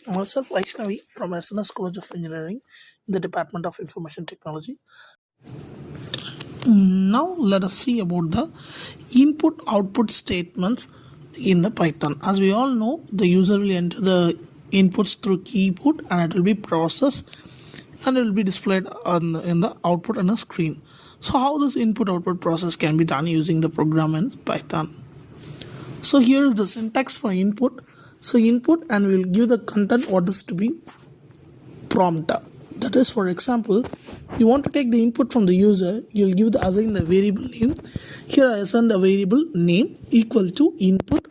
Myself, Vaishnavee from SNS College of Engineering in the Department of Information Technology. Now, let us see about the input output statements in the Python. As we all know, the user will enter the inputs through keyboard and it will be processed and it will be displayed in the output on a screen. So, how this input output process can be done using the program in Python? So, here is the syntax for input. So, input and we will give the content what is to be prompted. That is, for example, you want to take the input from the user, you will give the assign the variable name. Here I assign the variable name equal to input,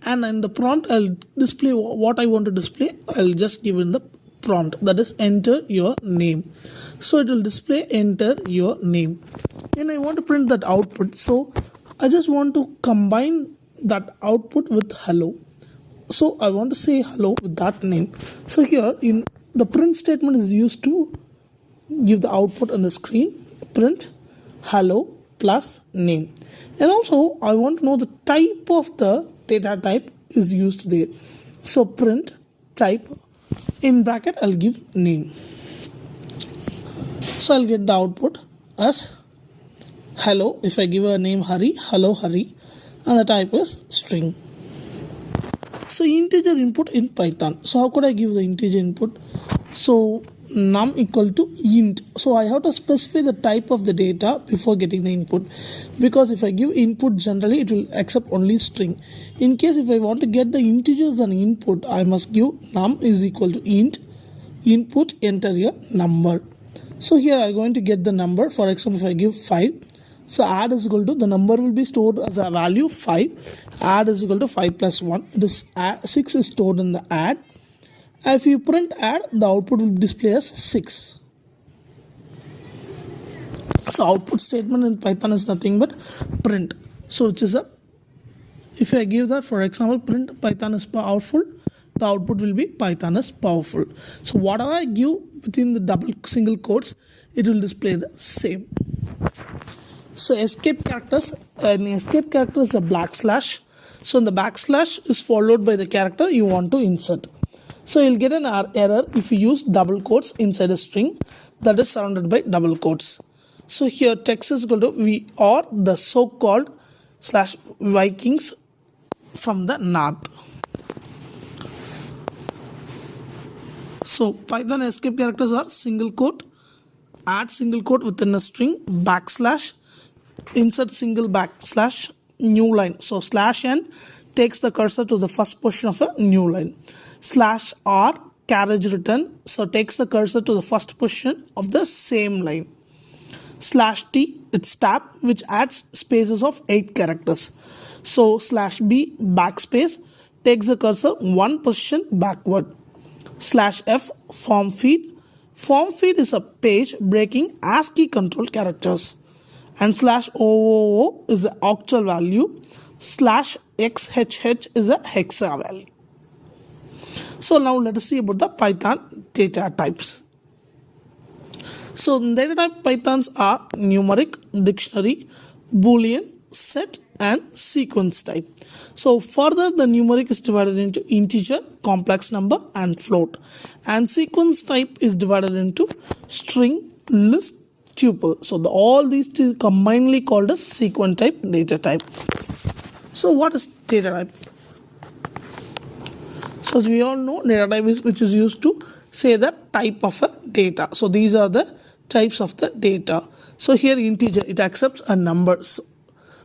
and in the prompt I'll display what I want to display. I'll just give in the prompt, that is enter your name. So it will display enter your name, and I want to print that output. So I just want to combine that output with hello. So I want to say hello with that name. So here in the print statement is used to give the output on the screen, print hello plus name. And also I want to know the type of the data type is used there. So print type, in bracket I'll give name. So I'll get the output as hello. If I give a name Hari, hello Hari, and the type is string. So integer input in Python. So how could I give the integer input? So num equal to int. So I have to specify the type of the data before getting the input, because if I give input, generally it will accept only string. In case if I want to get the integers and input, I must give num is equal to int input, enter your number. So here I am going to get the number. For example, if I give 5, so add is equal to, the number will be stored as a value 5, add is equal to 5 plus 1, it is 6 is stored in the add. And if you print add, the output will display as 6. So output statement in Python is nothing but print. So which is a, if I give that, for example, print Python is powerful, the output will be Python is powerful. So whatever I give within the double single quotes, it will display the same. So escape characters, an escape character is a backslash. So the backslash is followed by the character you want to insert. So you'll get an error if you use double quotes inside a string that is surrounded by double quotes. So here text is equal to we are the so-called slash Vikings from the north. So Python escape characters are single quote, add single quote within a string, backslash, insert single backslash, new line. So slash n takes the cursor to the first position of a new line. Slash r carriage return, so takes the cursor to the first position of the same line. Slash t, it's tab, which adds spaces of 8 characters. So slash b backspace takes the cursor one position backward. Slash f form feed, form feed is a page breaking ASCII control characters. And slash OOO is the octal value, slash XHH is a hexa value. So now let us see about the Python data types. So data type Pythons are numeric, dictionary, boolean, set and sequence type. So further, the numeric is divided into integer, complex number and float, and sequence type is divided into string, list, tuple. So all these two combinedly called as sequence type data type. So what is data type? So as we all know, data type is which is used to say the type of a data. So these are the types of the data. So here integer, it accepts a number. So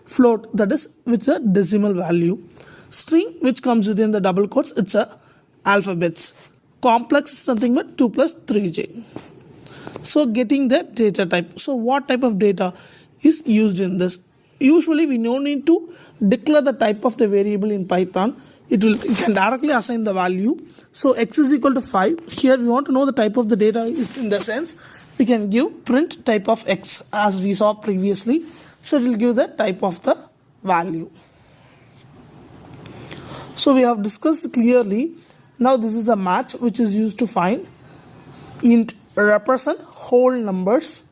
float, that is with a decimal value. String, which comes within the double quotes, it's a alphabets. Complex is nothing but 2 plus 3j. So getting the data type. So what type of data is used in this? Usually we no need to declare the type of the variable in Python. It can directly assign the value. So x is equal to 5. Here we want to know the type of the data is, in the sense we can give print type of x as we saw previously. So it will give the type of the value. So we have discussed clearly. Now this is the match which is used to find. Int represent whole numbers,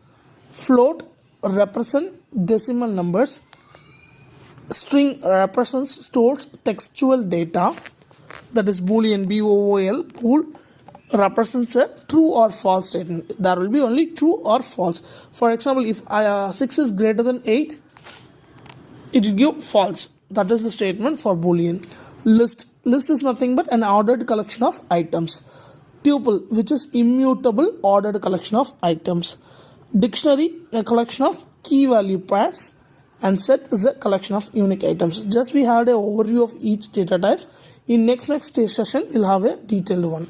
float represent decimal numbers, string represents stores textual data, that is boolean, bool, bool represents a true or false statement. There will be only true or false. For example, if 6 is greater than 8, it will give false. That is the statement for boolean. List is nothing but an ordered collection of items. Tuple, which is immutable ordered collection of items. Dictionary, a collection of key value pairs, and set is a collection of unique items. Just we had an overview of each data type. In next session we'll have a detailed one.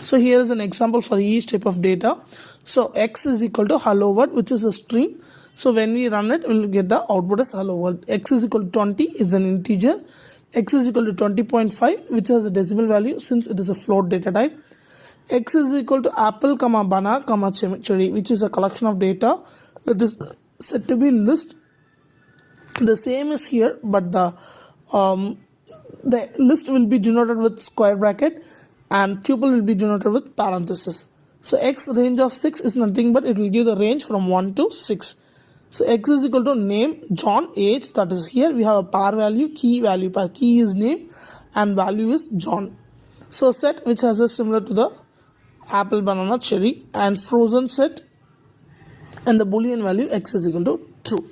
So here is an example for each type of data. So x is equal to hello world, which is a string. So when we run it, we'll get the output as hello world. X is equal to 20 is an integer. X is equal to 20.5, which has a decimal value since it is a float data type. X is equal to apple, banana, cherry, which is a collection of data that is said to be list. The same is here, but the list will be denoted with square bracket and tuple will be denoted with parenthesis. So x range of 6 is nothing but it will give the range from 1 to 6. So x is equal to name, John, age, that is here we have a par value, key value pair. Key is name and value is John. So set, which has a similar to the apple, banana, cherry, and frozen set, and the boolean value x is equal to true.